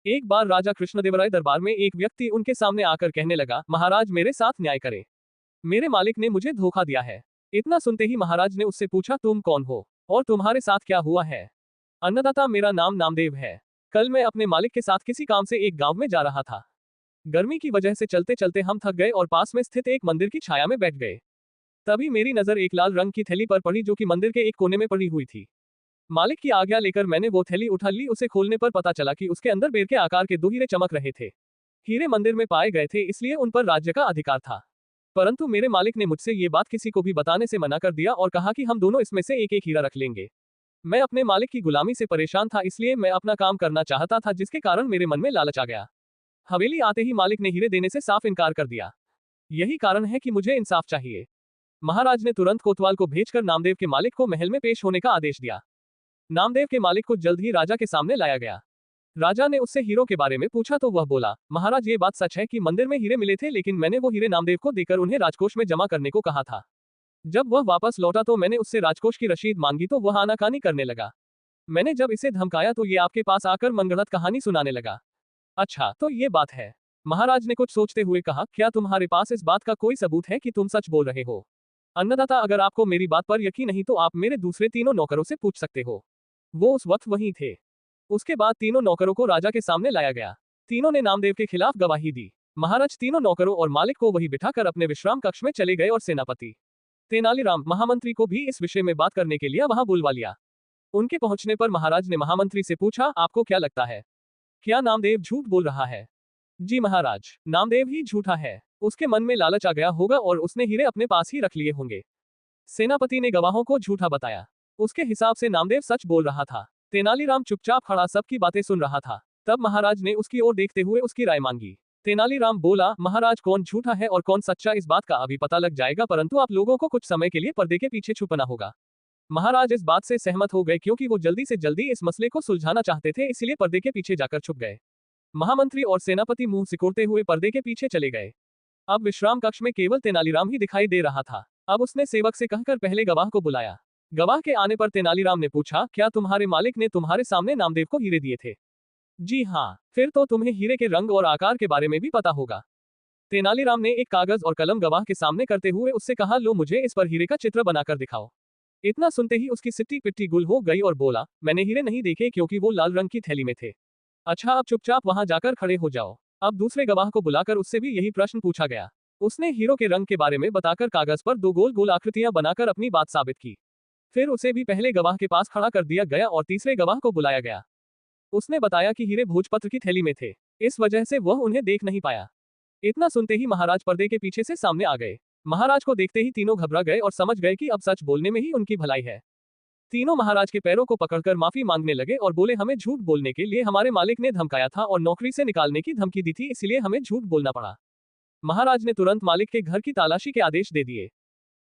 एक बार राजा कृष्णदेवराय दरबार में एक व्यक्ति उनके सामने आकर कहने लगा, महाराज मेरे साथ न्याय करें। मेरे मालिक ने मुझे धोखा दिया है। इतना सुनते ही महाराज ने उससे पूछा, तुम कौन हो और तुम्हारे साथ क्या हुआ है? अन्नदाता, मेरा नाम नामदेव है। कल मैं अपने मालिक के साथ किसी काम से एक गांव में जा रहा था। गर्मी की वजह से चलते चलते हम थक गए और पास में स्थित एक मंदिर की छाया में बैठ गए। तभी मेरी नजर एक लाल रंग की थैली पर पड़ी जो कि मंदिर के एक कोने में पड़ी हुई थी। मालिक की आज्ञा लेकर मैंने वो थैली उठा ली। उसे खोलने पर पता चला कि उसके अंदर बेर के आकार के 2 हीरे चमक रहे थे। हीरे मंदिर में पाए गए थे, इसलिए उन पर राज्य का अधिकार था। परंतु मेरे मालिक ने मुझसे ये बात किसी को भी बताने से मना कर दिया और कहा कि हम दोनों इसमें से एक एक हीरा रख लेंगे। मैं अपने मालिक की गुलामी से परेशान था, इसलिए मैं अपना काम करना चाहता था, जिसके कारण मेरे मन में लालच आ गया। हवेली आते ही मालिक ने हीरे देने से साफ इनकार कर दिया। यही कारण है कि मुझे इंसाफ चाहिए। महाराज ने तुरंत कोतवाल को भेजकर नामदेव के मालिक को महल में पेश होने का आदेश दिया। नामदेव के मालिक को जल्द ही राजा के सामने लाया गया। राजा ने उससे हीरों के बारे में पूछा तो वह बोला, महाराज ये बात सच है कि मंदिर में हीरे मिले थे, लेकिन मैंने वो हीरे नामदेव को देकर उन्हें राजकोष में जमा करने को कहा था। जब वह वापस लौटा तो मैंने उससे राजकोष की रसीद मांगी तो वह आनाकानी करने लगा। मैंने जब इसे धमकाया तो ये आपके पास आकर मनगढ़ंत कहानी सुनाने लगा। अच्छा, तो ये बात है। महाराज ने कुछ सोचते हुए कहा, क्या तुम्हारे पास इस बात का कोई सबूत है कि तुम सच बोल रहे हो? अन्नदाता, अगर आपको मेरी बात पर यकीन नहीं तो आप मेरे दूसरे तीनों नौकरों से पूछ सकते हो। वो उस वक्त वहीं थे। उसके बाद तीनों नौकरों को राजा के सामने लाया गया। तीनों ने नामदेव के खिलाफ गवाही दी। महाराज तीनों नौकरों और मालिक को वहीं बिठाकर अपने विश्राम कक्ष में चले गए और सेनापति तेनालीराम महामंत्री को भी इस विषय में बात करने के लिए वहां बुलवा लिया। उनके पहुंचने पर महाराज ने महामंत्री से पूछा, आपको क्या लगता है, क्या नामदेव झूठ बोल रहा है? जी महाराज, नामदेव ही झूठा है। उसके मन में लालच आ गया होगा और उसने हीरे अपने पास ही रख लिए होंगे। सेनापति ने गवाहों को झूठा बताया। उसके हिसाब से नामदेव सच बोल रहा था। तेनालीराम चुपचाप खड़ा सबकी बातें सुन रहा था। तब महाराज ने उसकी ओर देखते हुए उसकी राय मांगी। तेनालीराम बोला, महाराज कौन झूठा है और कौन सच्चा इस बात का अभी पता लग जाएगा, परंतु आप लोगों को कुछ समय के लिए पर्दे के पीछे छुपना होगा। महाराज इस बात से सहमत हो गए क्योंकि वो जल्दी से जल्दी इस मसले को सुलझाना चाहते थे, इसलिए पर्दे के पीछे जाकर छुप गए। महामंत्री और सेनापति मुंह सिकोड़ते हुए पर्दे के पीछे चले गए। अब विश्राम कक्ष में केवल तेनालीराम ही दिखाई दे रहा था। अब उसने सेवक से कहकर पहले गवाह को बुलाया। गवाह के आने पर तेनालीराम ने पूछा, क्या तुम्हारे मालिक ने तुम्हारे सामने नामदेव को हीरे दिए थे? जी हाँ। फिर तो तुम्हें हीरे के रंग और आकार के बारे में भी पता होगा। तेनालीराम ने एक कागज और कलम गवाह के सामने करते हुए उससे कहा, लो मुझे इस पर हीरे का चित्र बनाकर दिखाओ। इतना सुनते ही उसकी सिट्टी पिट्टी गुल हो गई और बोला, मैंने हीरे नहीं देखे क्योंकि वो लाल रंग की थैली में थे। अच्छा, अब चुपचाप वहां जाकर खड़े हो जाओ। अब दूसरे गवाह को बुलाकर उससे भी यही प्रश्न पूछा गया। उसने हीरो के रंग के बारे में बताकर कागज पर 2 गोल गोल आकृतियां बनाकर अपनी बात साबित की। फिर उसे भी पहले गवाह के पास खड़ा कर दिया गया और तीसरे गवाह को बुलाया गया। उसने बताया कि हीरे भोजपत्र की थैली में थे, इस वजह से वह उन्हें देख नहीं पाया। इतना सुनते ही महाराज पर्दे के पीछे से सामने आ गए। महाराज को देखते ही तीनों घबरा गए और समझ गए कि अब सच बोलने में ही उनकी भलाई है। तीनों महाराज के पैरों को पकड़कर माफी मांगने लगे और बोले, हमें झूठ बोलने के लिए हमारे मालिक ने धमकाया था और नौकरी से निकालने की धमकी दी थी, इसलिए हमें झूठ बोलना पड़ा। महाराज ने तुरंत मालिक के घर की तलाशी के आदेश दे दिए।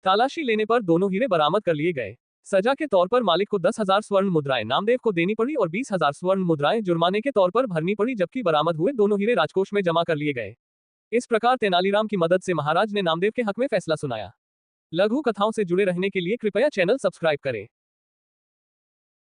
तलाशी लेने पर दोनों हीरे बरामद कर लिए गए। सजा के तौर पर मालिक को 10,000 स्वर्ण मुद्राएं नामदेव को देनी पड़ी और 20,000 स्वर्ण मुद्राएं जुर्माने के तौर पर भरनी पड़ी, जबकि बरामद हुए दोनों हीरे राजकोष में जमा कर लिए गए। इस प्रकार तेनालीराम की मदद से महाराज ने नामदेव के हक में फैसला सुनाया। लघु कथाओं से जुड़े रहने के लिए कृपया चैनल सब्सक्राइब करें।